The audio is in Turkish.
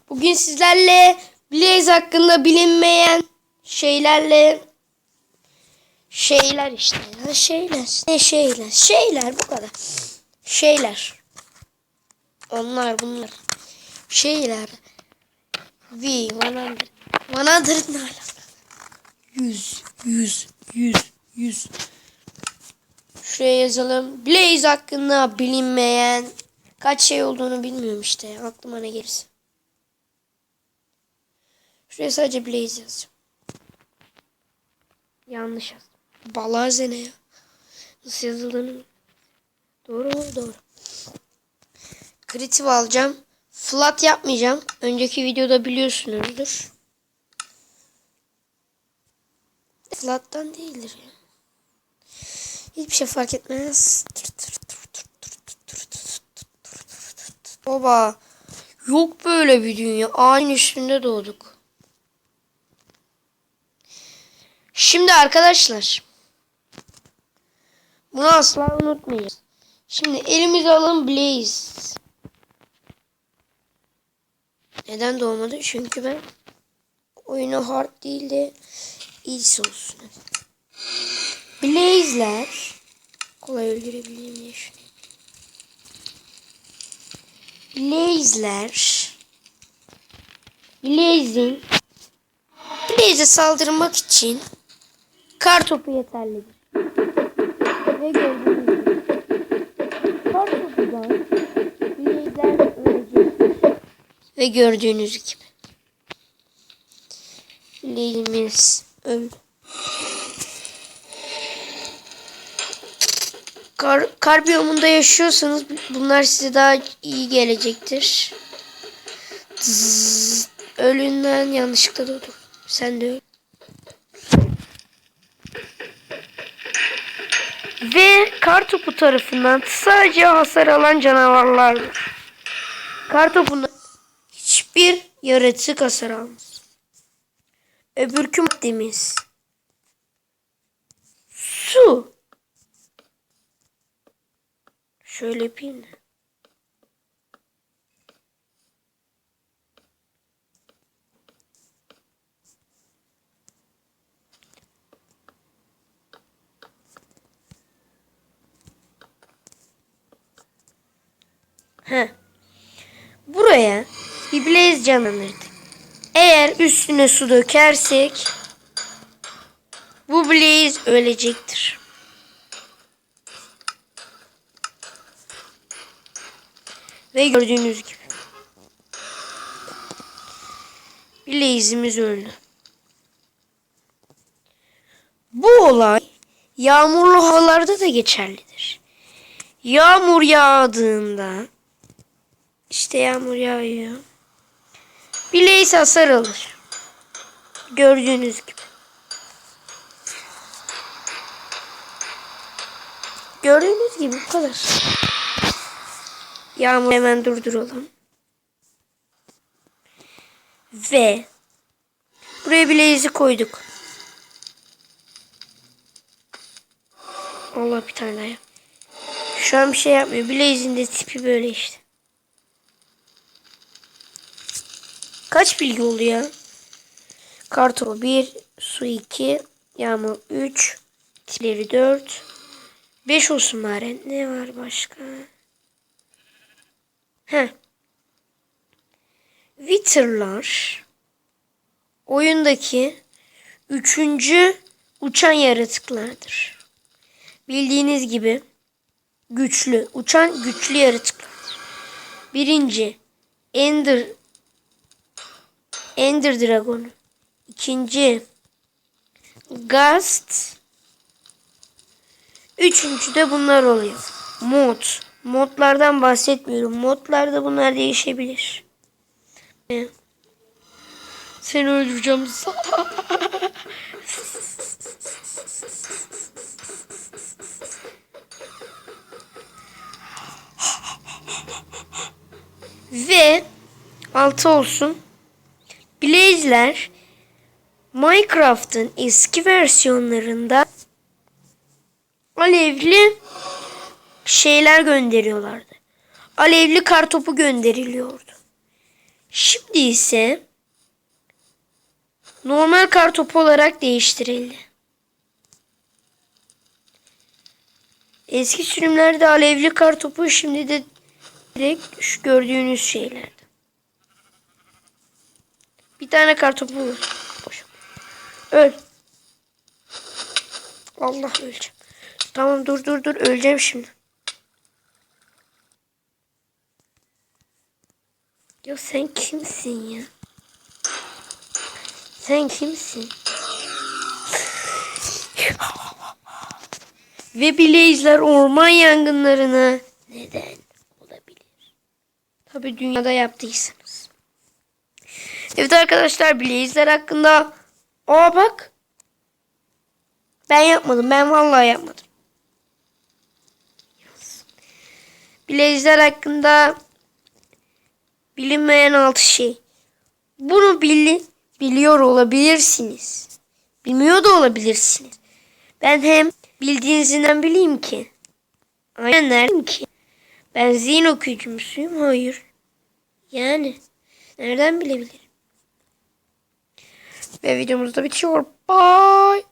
Bugün sizlerle Blaze hakkında bilinmeyen şeyler işte ya, şeyler bu kadar. Bunlar şeyler. V 100 ne alaka? 100 şuraya yazalım. Blaze hakkında bilinmeyen kaç şey olduğunu bilmiyorum işte. Aklıma ne gelirse. Şuraya sadece Blaze yazacağım. Yanlış yazdım. Balaze ne ya? Nasıl yazıldığını doğru mu? Doğru. Kritik alacağım. Flat yapmayacağım. Önceki videoda biliyorsunuzdur. Flat'tan değildir ya. Hiçbir şey fark etmez. Baba. Yok böyle bir dünya. Aynı üstünde doğduk. Şimdi arkadaşlar. Bunu asla unutmayacağız. Şimdi elimize alalım Blaze. Neden doğmadı? Çünkü ben oyunu hard değil de easy olsun. Blaze'ler kolay öldürebileyim diye şunu. Blaze'e saldırmak için kartopu yeterlidir. Ve gördüğünüz gibi kartopudan Blaze'ler ölecektir. Ve gördüğünüz gibi Blaze'imiz öldü. Kar biyomunda yaşıyorsanız bunlar size daha iyi gelecektir. Ölünden yanlışlıkla doğdum. Sen de öl. Ve kartopu tarafından sadece hasar alan canavarlardır. Kartopundan hiçbir yaratık hasar almaz. Öbürkü maddemiz su. Şöyle yapayım da. Buraya bir Blaze canlandırdık. Eğer üstüne su dökersek bu Blaze ölecektir. Ve gördüğünüz gibi Blaze'imiz öldü. Bu olay yağmurlu havalarda da geçerlidir. Yağmur yağdığında işte yağmur yağıyor. Blaze hasar alır. Gördüğünüz gibi. Gördüğünüz gibi bu kadar. Yağmur hemen durduralım. Ve buraya Blaze'i koyduk. Allah bir tane daha. Şu an bir şey yapmıyor. Blaze'in de tipi böyle işte. Kaç bilgi oldu ya? Kartopu 1, su 2, yağmur 3, tipleri 4, 5 olsun bari. Ne var başka? Wither'lar oyundaki 3. uçan yaratıklardır. Bildiğiniz gibi güçlü yaratıklardır. Birinci Ender Dragon'u. İkinci Ghost. Üçüncü de bunlar oluyor. Modlardan bahsetmiyorum. Modlarda bunlar değişebilir. Seni öldüreceğim. Ve 6 olsun. Blaze'ler Minecraft'ın eski versiyonlarında alevli şeyler gönderiyorlardı. Alevli kartopu gönderiliyordu. Şimdi ise normal kartopu olarak değiştirildi. Eski sürümlerde alevli kartopu, şimdi de direkt şu gördüğünüz şeylerdi. Bir tane kartopu var. Boş. Öl. Allah, öleceğim. Tamam, dur öleceğim şimdi. Ya sen kimsin ya? Sen kimsin? Ve Blaze'ler orman yangınlarına neden olabilir? Tabii dünyada yaptıysanız. Evet arkadaşlar, Blaze'ler hakkında. Aa bak. Ben yapmadım. Ben vallahi yapmadım. Blaze'ler hakkında bilinmeyen 6 şey. Bunu biliyor olabilirsiniz. Bilmiyor da olabilirsiniz. Ben hem bildiğinizden bileyim ki. Aynen, nereden ki? Ben zihin okuyucu musuyum? Hayır. Yani nereden bilebilirim? Ve videomuz da bitiyor. Bye.